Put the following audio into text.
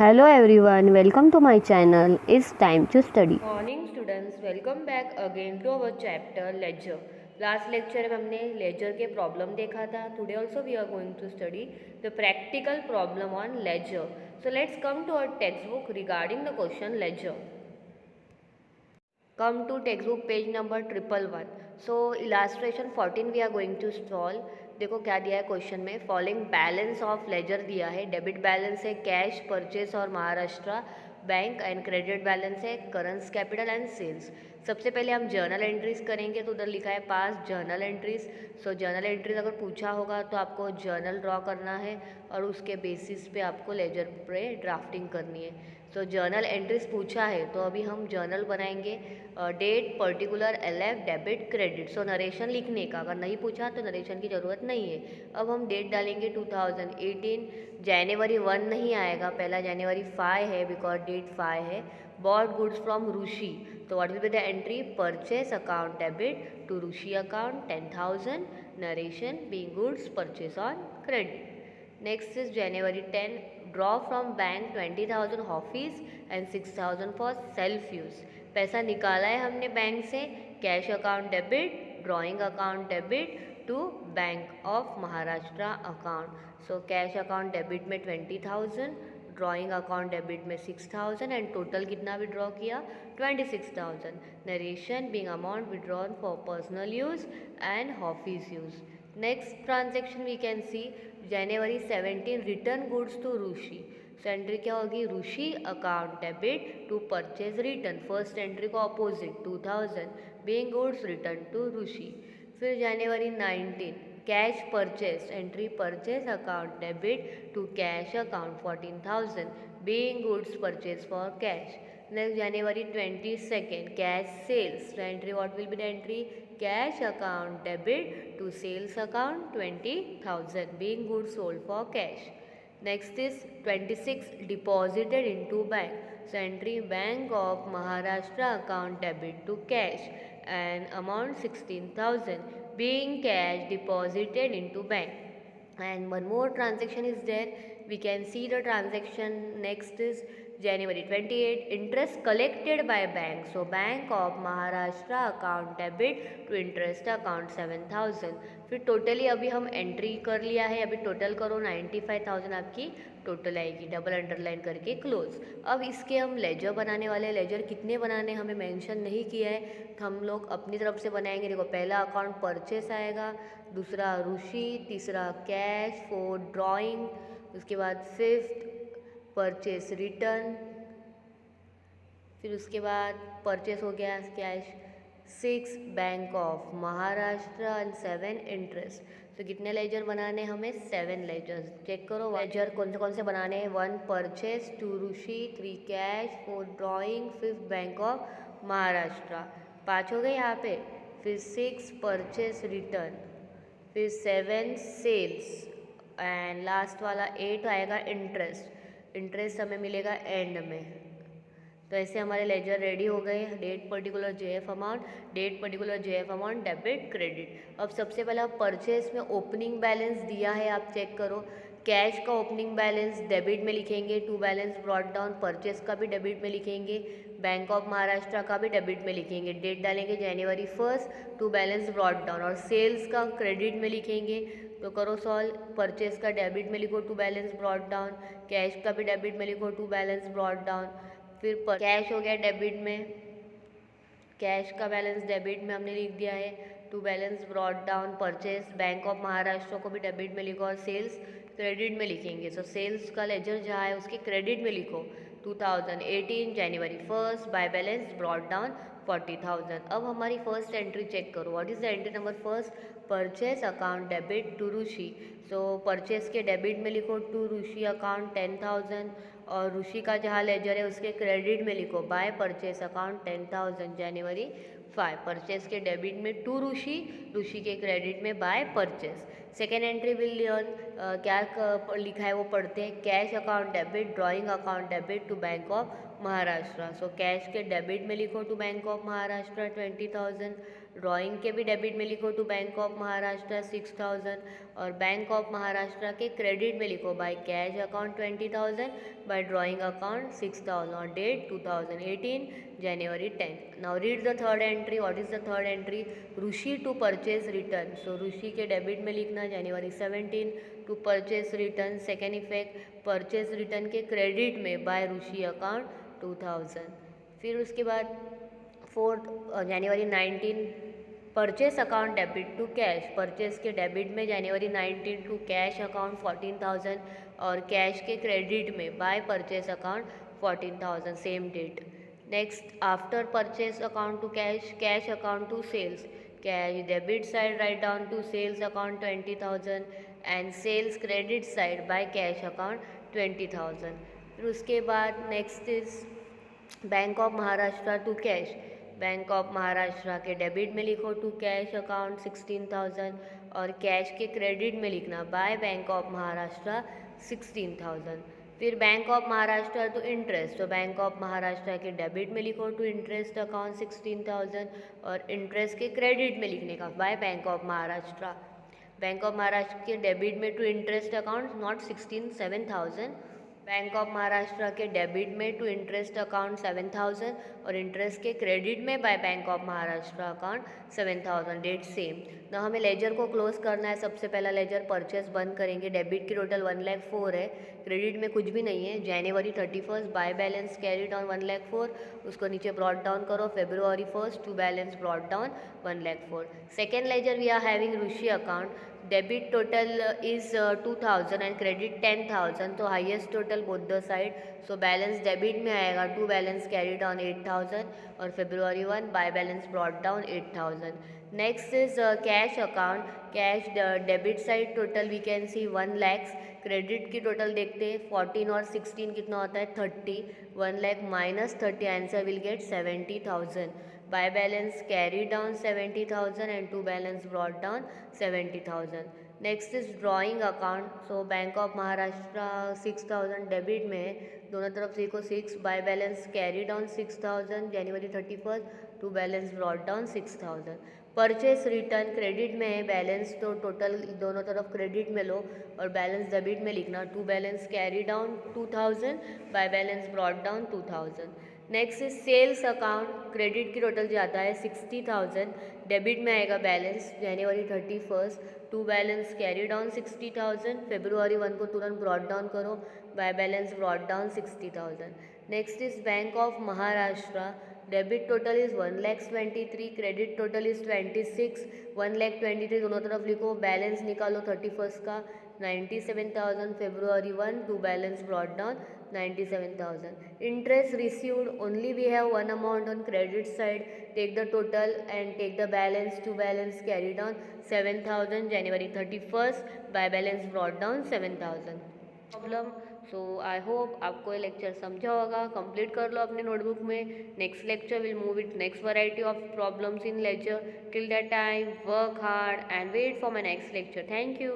Hello everyone, welcome to my channel. It's time to study. Morning students, welcome back again to our chapter ledger. Last lecture में हमने ledger के problem देखा था। Today also we are going to study the practical problem on ledger. So let's come to our text book regarding the question ledger. Come to textbook page number 111. So illustration 14 we are going to solve. देखो क्या दिया है question में, following balance of laser दिया है। Debit balance है cash, purchase और Maharashtra bank, and credit balance है करंस कैपिटल एंड सेल्स। सबसे पहले हम जर्नल एंट्रीज करेंगे, तो उधर लिखा है पास जर्नल एंट्रीज। सो जर्नल एंट्रीज अगर पूछा होगा तो आपको जर्नल ड्रॉ करना है और उसके बेसिस पे आपको लेजर पे ड्राफ्टिंग करनी है। सो जर्नल एंट्रीज पूछा है तो अभी हम जर्नल बनाएंगे। Date, particular, LF, debit, credit. So narration लिखने का, अगर नहीं पूछा तो नरेशन की ज़रूरत नहीं है। अब हम डेट डालेंगे 2018। जनवरी 1 नहीं आएगा, पहला जनवरी 5 है बिकॉज डेट 5 है। बॉट गुड्स फ्रॉम ऋषि, तो what will be the entry, purchase account debit to Rishi account 10,000, narration being goods purchase on credit. Next is January 10, draw from bank 20,000 office and 6,000 for self use. पैसा निकाला है हमने bank से, cash account debit, drawing account debit to bank of Maharashtra account. So cash account debit में 20,000, drawing account debit में 6,000 and total कितना withdraw किया, 26,000। Narration being amount withdrawn for personal use and office use. Next transaction we can see January 17, return goods to Rishi. So entry क्या होगी, Rishi account debit to purchase return. First entry को opposite 2000 being goods return to Rishi. फिर January 19, cash purchase, entry purchase account debit to cash account 14,000 being goods purchase for cash. Next January 22nd, cash sales. So entry, what will be the entry? Cash account debit to sales account 20,000 being goods sold for cash. Next is 26, deposited into bank. So entry, Bank of Maharashtra account debit to cash and amount 16,000 being cash deposited into bank. And one more transaction is there, we can see the transaction. Next is January 28, interest collected by bank. So Bank of Maharashtra account debit to interest account 7,000। फिर totally अभी हम entry कर लिया है, अभी total करो 95,000 आपकी total आएगी, डबल अंडरलाइन करके क्लोज। अब इसके हम लेजर बनाने वाले, लेजर कितने बनाने हमें मेंशन नहीं किया है, तो हम लोग अपनी तरफ से बनाएंगे। देखो पहला अकाउंट परचेस आएगा, दूसरा ऋषि, तीसरा कैश, फोर्थ ड्राइंग, उसके बाद फिफ्थ परचेस रिटर्न, फिर उसके बाद परचेस हो गया cash, 6 bank of Maharashtra and 7 interest. तो कितने लेजर बनाने हमें, 7 लेजर। चेक करो लेजर कौन से बनाने हैं, 1 purchase, 2 Rishi, 3 cash, 4 drawing, 5 bank of Maharashtra, 5 हो गए यहाँ पे। फिर 6 परचेस रिटर्न, फिर 7 सेल्स एंड लास्ट वाला 8 आएगा इंटरेस्ट। इंटरेस्ट हमें मिलेगा एंड में। तो ऐसे हमारे लेजर रेडी हो गए। Date particular JF amount, date particular JF amount, debit credit. अब सबसे पहला परचेस में ओपनिंग बैलेंस दिया है, आप चेक करो। कैश का ओपनिंग बैलेंस डेबिट में लिखेंगे, to balance brought down. Purchase का भी डेबिट में लिखेंगे, बैंक ऑफ महाराष्ट्र का भी डेबिट में लिखेंगे। डेट डालेंगे जनवरी 1, टू बैलेंस ब्रॉट डाउन। और सेल्स का क्रेडिट में लिखेंगे, तो करो सॉल्व। परचेस का डेबिट में लिखो, to balance brought down. Cash का भी डेबिट में लिखो, टू बैलेंस ब्रॉट डाउन। फिर कैश हो गया डेबिट में, कैश का बैलेंस डेबिट में हमने लिख दिया है, to balance brought down. Purchase bank of Maharashtra को भी डेबिट में लिखो और सेल्स क्रेडिट में लिखेंगे। सो सेल्स का लेजर जहाँ है उसके क्रेडिट में लिखो 2018 जनवरी 1 बाय बैलेंस ब्रॉट डाउन 40,000। अब हमारी फर्स्ट एंट्री चेक करो, what is the entry number first, purchase account debit to Rishi. So purchase के डेबिट में लिखो टू ऋषि अकाउंट 10,000 और ऋषि का जहाँ लेजर है उसके क्रेडिट में लिखो बाय परचेस अकाउंट 10,000 जनवरी 5। परचेस के डेबिट में टू ऋषि, ऋषि के क्रेडिट में by purchase. Second entry will learn, क्या लिखा है वो पढ़ते हैं। Cash account debit, drawing account debit to bank of Maharashtra. So cash के डेबिट में लिखो to bank of Maharashtra 20,000, drawing के भी डेबिट में लिखो टू बैंक ऑफ महाराष्ट्र 6,000 और बैंक ऑफ महाराष्ट्र के क्रेडिट में लिखो by cash account 20,000 by drawing account 6,000 और date 2018 January 10th. Now read the third entry. What is the third entry? Rishi to purchase return. So Rishi के डेबिट में लिखना January 17 to purchase return. Second effect purchase return के credit में by Rishi account 2000. फिर उसके बाद fourth January 19 purchase account debit to cash. Purchase के debit में January 19 टू कैश अकाउंट 14,000 और कैश के क्रेडिट में by purchase account 14,000 same date. Next after purchase account to cash, cash account to sales. Cash debit side write down to sales account 20,000 and sales credit side by cash account 20,000. फिर उसके बाद next is bank of Maharashtra to cash. Bank of Maharashtra के debit में लिखो to cash account 16,000 और cash के credit में लिखना बाय बैंक ऑफ महाराष्ट्र 16,000. फिर bank of Maharashtra to interest. तो बैंक ऑफ महाराष्ट्र के डेबिट में लिखो टू इंटरेस्ट अकाउंट 16,000 और इंटरेस्ट के क्रेडिट में लिखने का by bank of Maharashtra. Bank of Maharashtra के डेबिट में to interest account not 16, 7,000. Bank of Maharashtra के डेबिट में टू इंटरेस्ट अकाउंट 7,000 और इंटरेस्ट के क्रेडिट में by bank of Maharashtra account 7,000. Date same. ना हमें लेजर को क्लोज करना है. सबसे पहला लेजर परचेस बंद करेंगे. डेबिट की टोटल 1,04,000 है. क्रेडिट में कुछ भी नहीं है. January 31 by balance carried on 1,04,000. उसको नीचे ब्रॉट डाउन करो. February 1 to balance brought down 1,04,000. Second ledger we are having Rishi account. Debit total is 2,000 and credit 10,000. तो highest total both the side. So balance debit में आएगा to balance carried on 8,000 और February 1 by balance brought down 8,000. Next is cash account. Cash debit side total we can see 1 lakhs. Credit की total देखते हैं 14 और 16 कितना होता है 30. 1 lakh minus 30 answer will get 70,000. By balance carry down 70,000 and to balance brought down 70,000. Next is drawing account. So bank of Maharashtra 6,000 debit में है. दोनों तरफ से को 6 by balance carry down 6,000 January 31 to balance brought down 6,000. Purchase return credit में है. Balance तो total दोनों तरफ क्रेडिट में लो और बैलेंस डेबिट में लिखना. To balance carry down 2,000 by balance brought down 2,000. Next is sales account. Credit की टोटल जाता है 60,000. डेबिट में आएगा balance January 31 to balance carry down 60,000. February 1 को तुरंत ब्रॉट डाउन करो. By balance brought down 60,000. Next is bank of Maharashtra. Debit total is 1,23,000. Credit total is 26. 1,23,000 दोनों तरफ लिखो. बैलेंस निकालो 31 का 97,000. February 1 to balance brought down 97,000. Interest received only we have one amount on credit side. Take the total and take the balance to balance carried on 7,000 January 31st by balance brought down 7,000. Problem. So I hope आपको ये lecture समझा होगा. Complete कर लो अपने notebook में. Next lecture will move with next variety of problems in lecture. Till that time work hard and wait for my next lecture. Thank you.